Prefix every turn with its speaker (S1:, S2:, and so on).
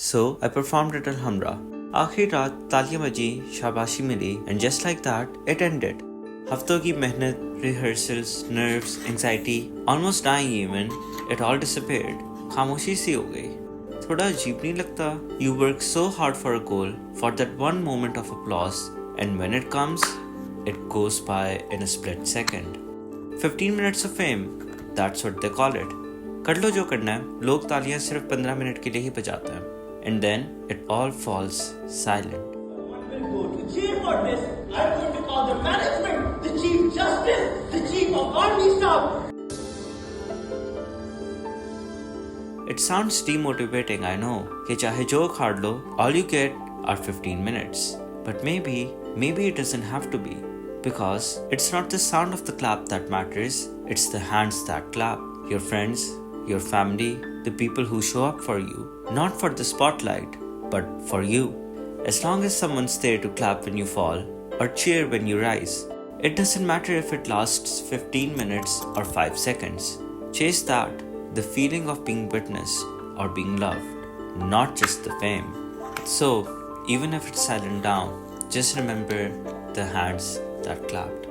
S1: So I performed it Alhamra. आखिरी रात तालियां बजी, शाबाशी मिली, and just like that, it ended. हफ्तों की मेहनत, rehearsals, nerves, anxiety, almost dying even, it all disappeared. खामोशी सी हो गई. थोड़ा अजीब नहीं लगता? You work so hard for a goal, for that one moment of applause, and when it comes, it goes by in a split second. 15 minutes of fame, that's what they call it. कर लो जो करना है, लोग तालियां सिर्फ 15 minute के लिए ही बजाते हैं. And then it all falls silent.
S2: Someone will go to jail for this. I'm going to call the management, the chief justice, the chief of army staff.
S1: It sounds demotivating, I know. कि चाहे जो खाड़ लो, all you get are 15 minutes. But maybe it doesn't have to be. Because it's not the sound of the clap that matters, it's the hands that clap. Your friends, your family, the people who show up for you. Not for the spotlight, but for you. As long as someone's there to clap when you fall, or cheer when you rise. It doesn't matter if it lasts 15 minutes or 5 seconds. Chase that, the feeling of being witnessed or being loved, not just the fame. So, even if it's silent down, just remember the hands that clapped.